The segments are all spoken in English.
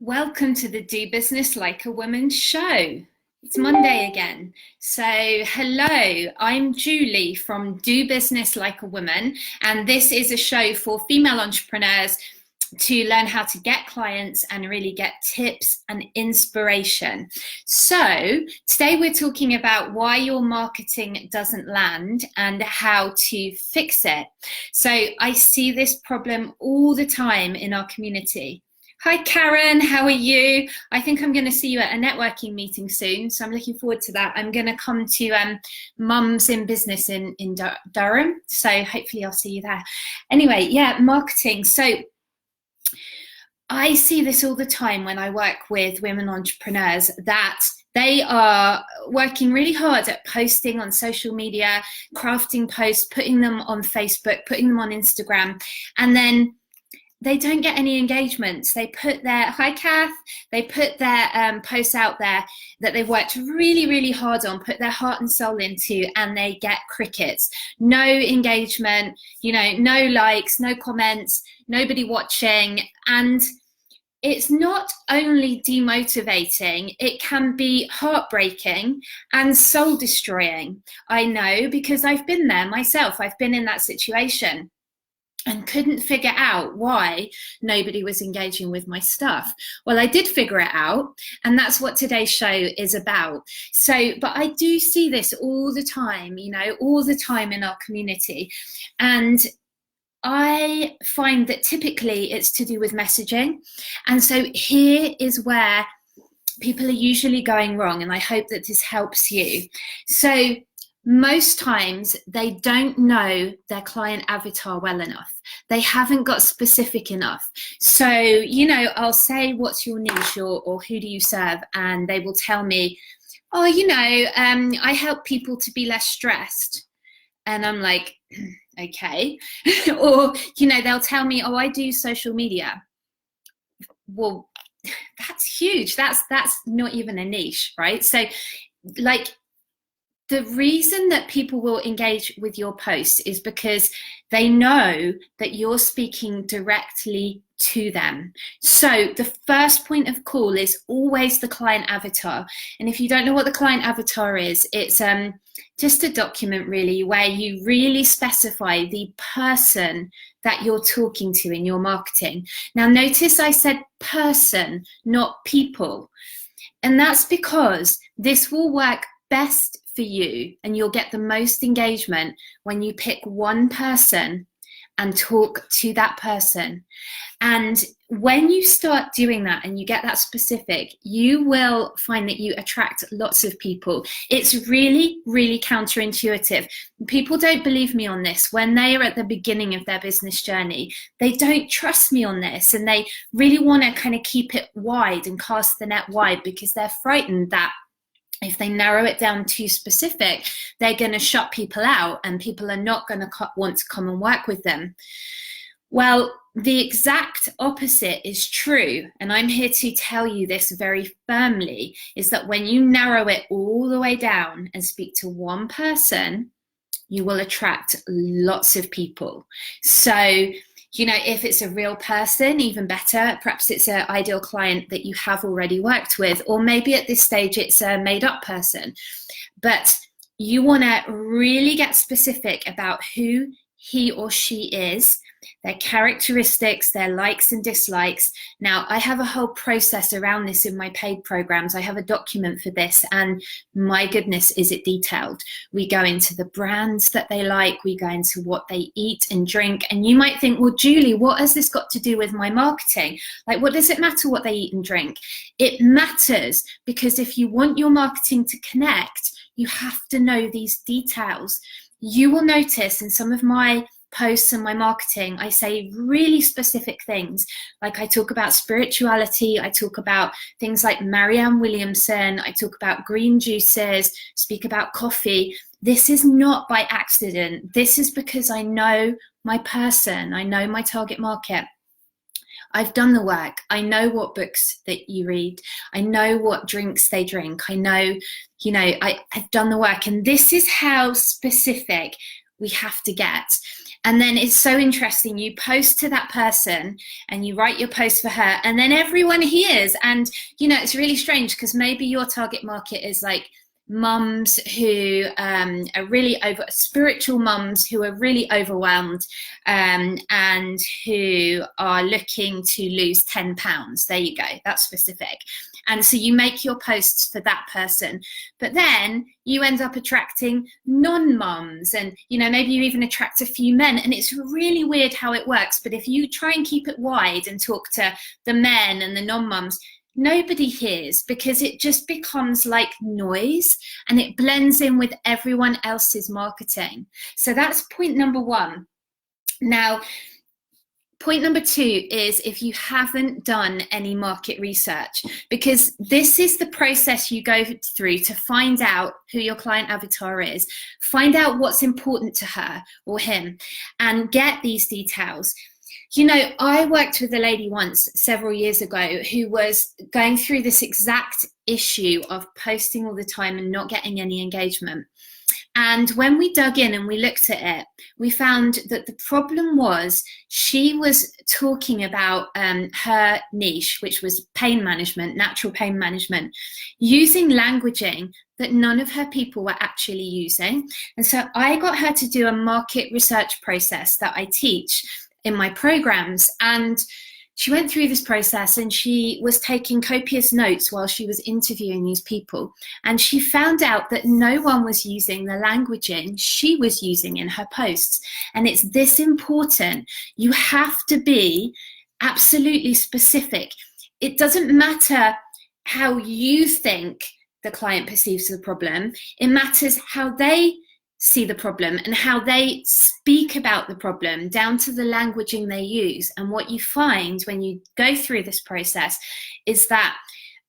Welcome to the Do Business Like a Woman show. It's Monday again. So, hello, I'm Julie from Do Business Like a Woman, and this is a show for female entrepreneurs to learn how to get clients and really get tips and inspiration. So, today we're talking about why your marketing doesn't land and how to fix it. So, I see this problem all the time in our community. Hi Karen, how are you? I think I'm going to see you at a networking meeting soon, so I'm looking forward to that. I'm going to come to Mums in Business in Durham, so hopefully I'll see you there. Anyway, yeah, marketing. So I see this all the time when I work with women entrepreneurs, that they are working really hard at posting on social media, crafting posts, putting them on Facebook, putting them on Instagram, and then they don't get any engagements. They put their, hi Kath, they put their posts out there that they've worked really, really hard on, put their heart and soul into, and they get crickets. No engagement, no likes, no comments, nobody watching. And it's not only demotivating, it can be heartbreaking and soul destroying. I know, because I've been there myself. I've been in that situation and couldn't figure out why nobody was engaging with my stuff. Well, I did figure it out, and that's what today's show is about. So, but I do see this all the time, all the time in our community. And I find that typically it's to do with messaging. And so here is where people are usually going wrong, and I hope that this helps you. So, most times they don't know their client avatar well enough. They haven't got specific enough. So, I'll say, what's your niche, or who do you serve? And they will tell me, oh, I help people to be less stressed. And I'm like, okay. Or, they'll tell me, oh, I do social media. Well, that's huge. That's not even a niche, right? So the reason that people will engage with your posts is because they know that you're speaking directly to them. So the first point of call is always the client avatar. And if you don't know what the client avatar is, it's just a document really where you really specify the person that you're talking to in your marketing. Now notice I said person, not people. And that's because this will work best for you, and you'll get the most engagement when you pick one person and talk to that person. And when you start doing that and you get that specific, you will find that you attract lots of people. It's really, really counterintuitive. People don't believe me on this. When they are at the beginning of their business journey, they don't trust me on this, and they really want to kind of keep it wide and cast the net wide, because they're frightened that if they narrow it down too specific, they're going to shut people out and people are not going to want to come and work with them. Well, the exact opposite is true. And I'm here to tell you this very firmly, is that when you narrow it all the way down and speak to one person, you will attract lots of people. So, if it's a real person, even better. Perhaps it's an ideal client that you have already worked with, or maybe at this stage it's a made-up person. But you want to really get specific about who he or she is, their characteristics, their likes and dislikes. Now, I have a whole process around this in my paid programs. I have a document for this, and my goodness, is it detailed. We go into the brands that they like, we go into what they eat and drink. And you might think, well, Julie, what has this got to do with my marketing? Like, what does it matter what they eat and drink? It matters, because if you want your marketing to connect, you have to know these details. You will notice in some of my posts and my marketing, I say really specific things. Like I talk about spirituality, I talk about things like Marianne Williamson, I talk about green juices, speak about coffee. This is not by accident. This is because I know my person, I know my target market. I've done the work. I know what books that you read. I know what drinks they drink. I know, I've done the work. And this is how specific we have to get. And then it's so interesting, you post to that person and you write your post for her, and then everyone hears. And it's really strange, because maybe your target market is like mums who are really spiritual mums who are really overwhelmed, and who are looking to lose 10 pounds. There you go, that's specific. And so you make your posts for that person, but then you end up attracting non-mums, and maybe you even attract a few men, and it's really weird how it works. But if you try and keep it wide and talk to the men and the non-mums, nobody hears, because it just becomes like noise and it blends in with everyone else's marketing. So that's point number one. Now, point number two is if you haven't done any market research, because this is the process you go through to find out who your client avatar is, find out what's important to her or him, and get these details. I worked with a lady once several years ago who was going through this exact issue of posting all the time and not getting any engagement. And when we dug in and we looked at it, we found that the problem was she was talking about her niche, which was pain management, natural pain management, using languaging that none of her people were actually using. And so I got her to do a market research process that I teach in my programs, and she went through this process and she was taking copious notes while she was interviewing these people, and she found out that no one was using the languaging she was using in her posts. And it's this important. You have to be absolutely specific. It doesn't matter how you think the client perceives the problem, it matters how they see the problem and how they speak about the problem, down to the languaging they use. And what you find when you go through this process is that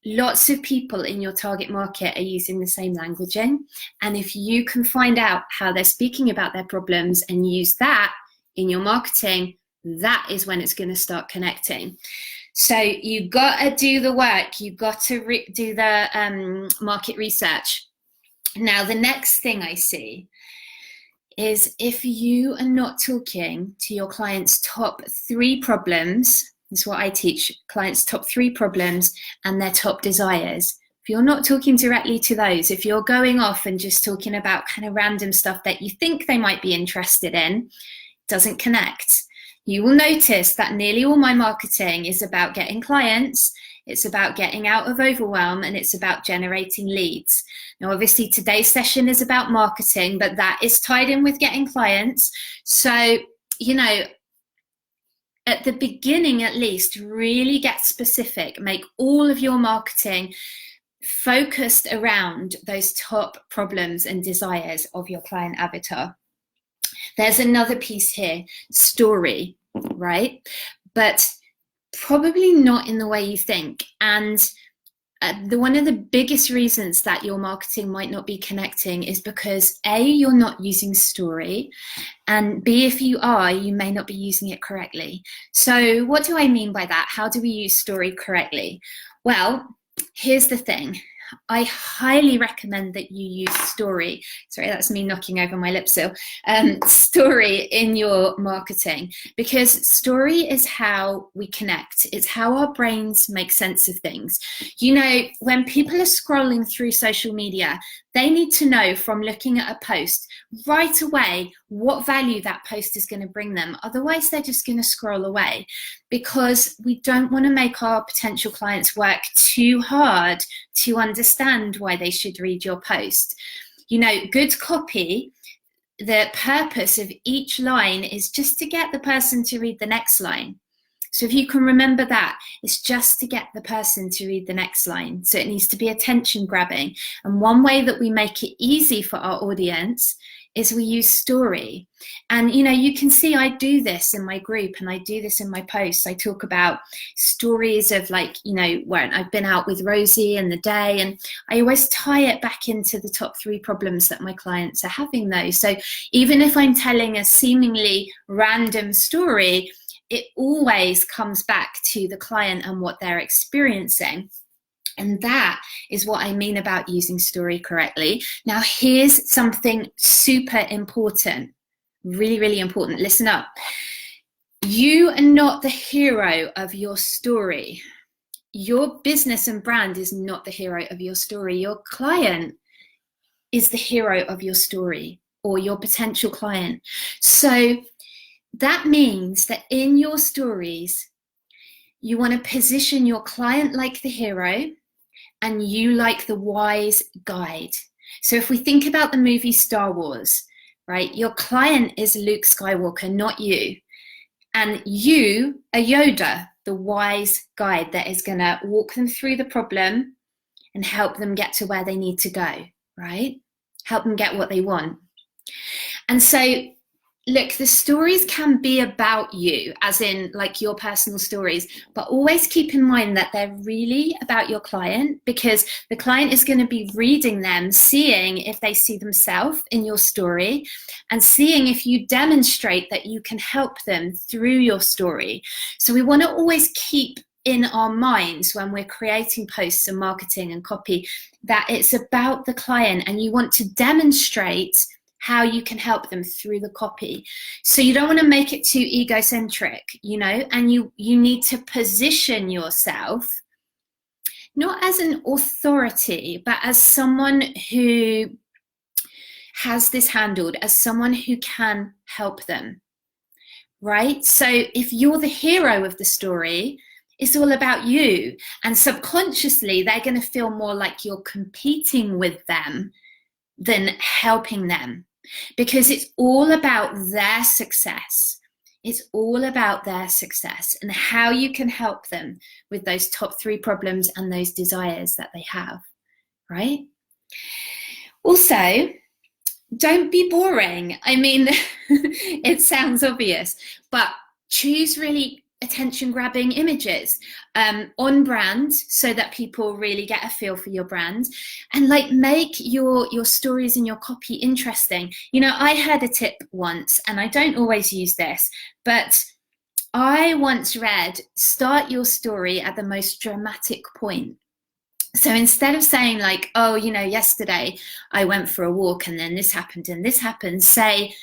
lots of people in your target market are using the same languaging. And if you can find out how they're speaking about their problems and use that in your marketing, that is when it's going to start connecting. So you've got to do the work. You've got to do the market research. Now, the next thing I see is if you are not talking to your clients' top 3 problems, this is what I teach, clients' top 3 problems and their top desires. If you're not talking directly to those, if you're going off and just talking about kind of random stuff that you think they might be interested in, doesn't connect. You will notice that nearly all my marketing is about getting clients, it's about getting out of overwhelm, and it's about generating leads. Now, obviously, today's session is about marketing, but that is tied in with getting clients. So, at the beginning, at least, really get specific. Make all of your marketing focused around those top problems and desires of your client avatar. There's another piece here, story, right? But probably not in the way you think. And one of the biggest reasons that your marketing might not be connecting is because A, you're not using story, and B, if you are, you may not be using it correctly. So what do I mean by that? How do we use story correctly? Well, here's the thing. I highly recommend that you use story. Sorry, that's me knocking over my lip seal. Story in your marketing, because story is how we connect. It's how our brains make sense of things. When people are scrolling through social media, they need to know from looking at a post right away what value that post is going to bring them. Otherwise, they're just going to scroll away, because we don't want to make our potential clients work too hard to understand why they should read your post. Good copy, the purpose of each line is just to get the person to read the next line. So if you can remember that, it's just to get the person to read the next line. So it needs to be attention grabbing. And one way that we make it easy for our audience is we use story. And you can see I do this in my group and I do this in my posts. I talk about stories of where I've been out with Rosie and the day, and I always tie it back into the top 3 problems that my clients are having though. So even if I'm telling a seemingly random story, it always comes back to the client and what they're experiencing. And that is what I mean about using story correctly. Now, here's something super important. Really, really important. Listen up. You are not the hero of your story. Your business and brand is not the hero of your story. Your client is the hero of your story, or your potential client. So that means that in your stories, you want to position your client like the hero and you like the wise guide. So if we think about the movie Star Wars, right, your client is Luke Skywalker, not you. And you are Yoda, the wise guide that is going to walk them through the problem and help them get to where they need to go, right? Help them get what they want. And so, look, the stories can be about you, as in like your personal stories, but always keep in mind that they're really about your client, because the client is going to be reading them, seeing if they see themselves in your story, and seeing if you demonstrate that you can help them through your story. So we want to always keep in our minds when we're creating posts and marketing and copy that it's about the client, and you want to demonstrate how you can help them through the copy. So you don't want to make it too egocentric, you know, and you need to position yourself not as an authority, but as someone who has this handled, as someone who can help them, right? So if you're the hero of the story, it's all about you, and subconsciously they're going to feel more like you're competing with them than helping them, because it's all about their success. It's all about their success and how you can help them with those top 3 problems and those desires that they have, right? Also, don't be boring. I mean, it sounds obvious, but choose really attention-grabbing images on brand, so that people really get a feel for your brand, and like make your stories and your copy interesting. You know, I heard a tip once, and I don't always use this, but I once read, start your story at the most dramatic point. So instead of saying like, oh, you know, yesterday I went for a walk and then this happened and this happened, say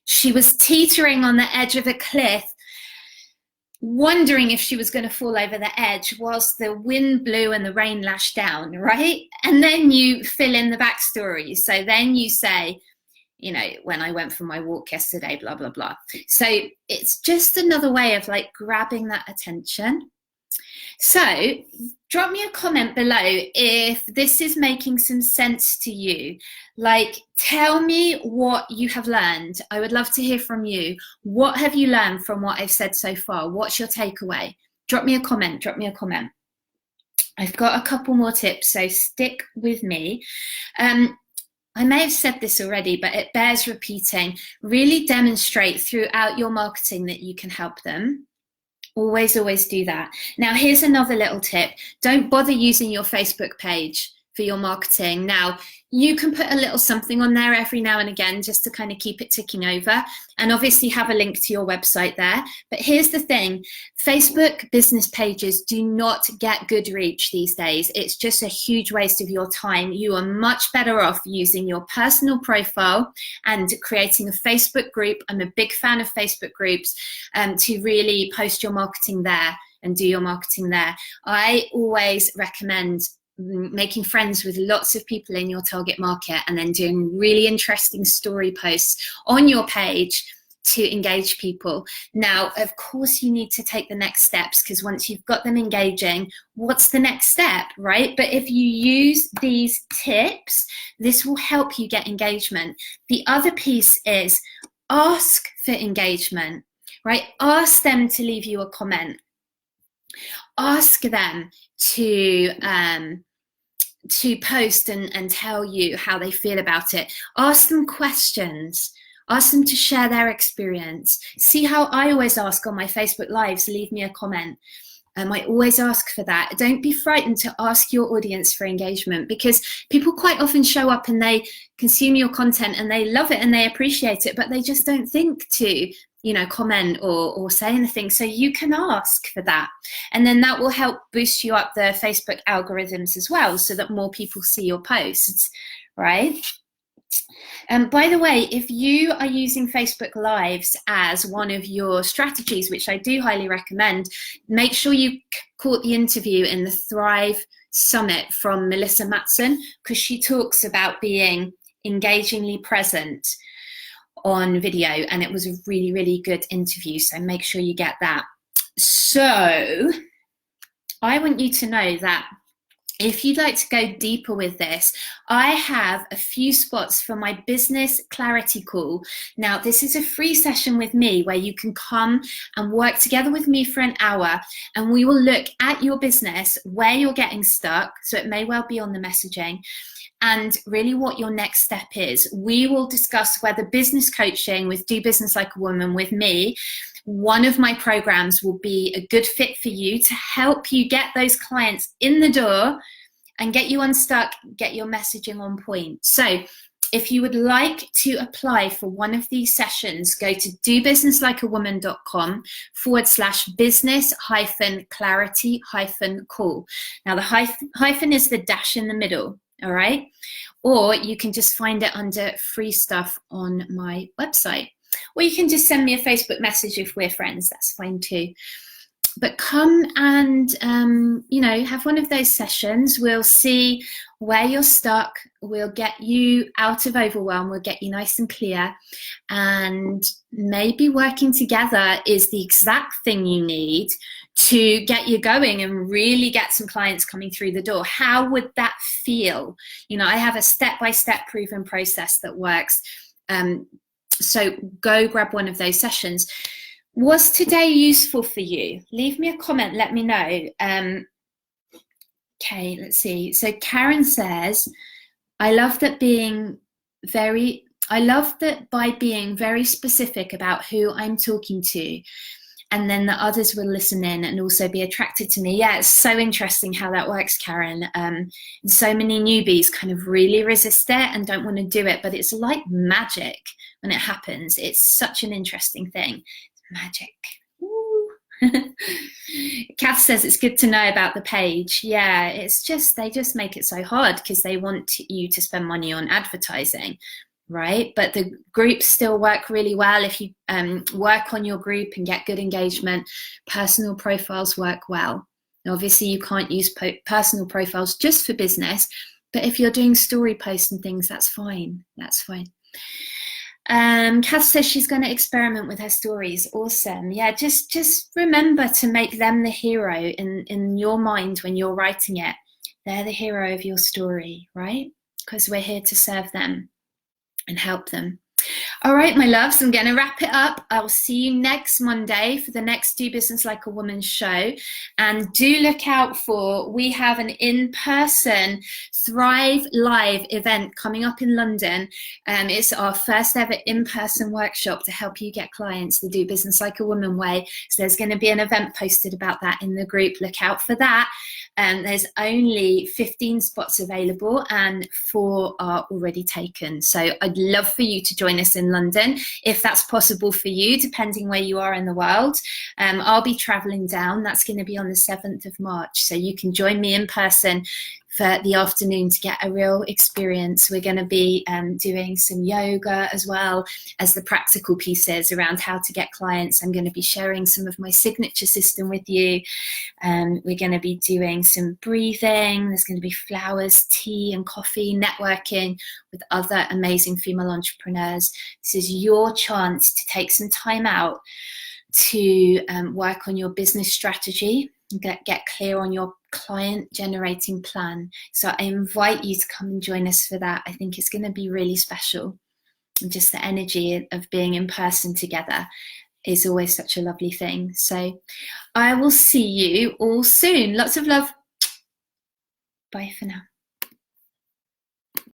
she was teetering on the edge of a cliff, wondering if she was going to fall over the edge whilst the wind blew and the rain lashed down, right? And then you fill in the backstory. So then you say, you know, when I went for my walk yesterday, blah, blah, blah. So it's just another way of like grabbing that attention. So drop me a comment below if this is making some sense to you. Like, tell me what you have learned. I would love to hear from you. What have you learned from what I've said so far? What's your takeaway? Drop me a comment, drop me a comment. I've got a couple more tips, so stick with me. I may have said this already, but it bears repeating. Really demonstrate throughout your marketing that you can help them. Always, always do that. Now, here's another little tip. Don't bother using your Facebook page for your marketing. Now, you can put a little something on there every now and again just to kind of keep it ticking over, and obviously have a link to your website there. But here's the thing, Facebook business pages do not get good reach these days. It's just a huge waste of your time. You are much better off using your personal profile and creating a Facebook group. I'm a big fan of Facebook groups to really post your marketing there and do your marketing there. I always recommend making friends with lots of people in your target market and then doing really interesting story posts on your page to engage people. Now, of course, you need to take the next steps, because once you've got them engaging, what's the next step, right? But if you use these tips, this will help you get engagement. The other piece is ask for engagement, right? Ask them to leave you a comment. Ask them to post and tell you how they feel about it. Ask them questions. Ask them to share their experience. See how I always ask on my Facebook Lives, leave me a comment. I always ask for that. Don't be frightened to ask your audience for engagement, because people quite often show up and they consume your content and they love it and they appreciate it, but they just don't think to, you know, comment or say anything. So you can ask for that. And then that will help boost you up the Facebook algorithms as well, so that more people see your posts, right? By the way, if you are using Facebook Lives as one of your strategies, which I do highly recommend, make sure you caught the interview in the Thrive Summit from Melissa Matson, because she talks about being engagingly present on video, and it was a really, really good interview, so make sure you get that. So I want you to know that if you'd like to go deeper with this, I have a few spots for my business clarity call. Now, this is a free session with me where you can come and work together with me for an hour, and we will look at your business, where you're getting stuck, so it may well be on the messaging, and really what your next step is. We will discuss whether business coaching with Do Business Like a Woman with me, one of my programs, will be a good fit for you to help you get those clients in the door and get you unstuck, get your messaging on point. So if you would like to apply for one of these sessions, go to dobusinesslikeawoman.com/business-clarity-call. Now the hyphen is the dash in the middle, all right? Or you can just find it under free stuff on my website. Or you can just send me a Facebook message if we're friends, that's fine too. But come and, have one of those sessions. We'll see where you're stuck. We'll get you out of overwhelm. We'll get you nice and clear. And maybe working together is the exact thing you need to get you going and really get some clients coming through the door. How would that feel? I have a step-by-step proven process that works. So go grab one of those sessions. Was today useful for you? Leave me a comment, let me know. Okay, let's see. So Karen says, I love that by being very specific about who I'm talking to, and then the others will listen in and also be attracted to me. Yeah, it's so interesting how that works, Karen. So many newbies kind of really resist it and don't want to do it, but it's like magic when it happens. It's such an interesting thing. Magic. Kath says it's good to know about the page. Yeah, it's just, they just make it so hard because they want you to spend money on advertising, right? But the groups still work really well. If you work on your group and get good engagement, personal profiles work well. Now, obviously you can't use personal profiles just for business, but if you're doing story posts and things, that's fine. That's fine. Kath says she's going to experiment with her stories. Awesome. Yeah, just remember to make them the hero in your mind when you're writing it. They're the hero of your story, right? Because we're here to serve them and help them. All right, my loves, I'm going to wrap it up. I'll see you next Monday for the next Do Business Like a Woman show. And do look out we have an in-person Thrive Live event coming up in London. It's our first ever in-person workshop to help you get clients to do business like a woman way. So there's going to be an event posted about that in the group. Look out for that. There's only 15 spots available and 4 are already taken. So I'd love for you to join us in London if that's possible for you, depending where you are in the world. I'll be traveling down. That's going to be on the 7th of March. So you can join me in person for the afternoon to get a real experience. We're going to be doing some yoga as well as the practical pieces around how to get clients. I'm going to be sharing some of my signature system with you. We're going to be doing some breathing. There's going to be flowers, tea and coffee, networking with other amazing female entrepreneurs. This is your chance to take some time out to work on your business strategy, get clear on your client generating plan. So I invite you to come and join us for that. I think it's going to be really special. And just the energy of being in person together is always such a lovely thing. So I will see you all soon. Lots of love. Bye for now.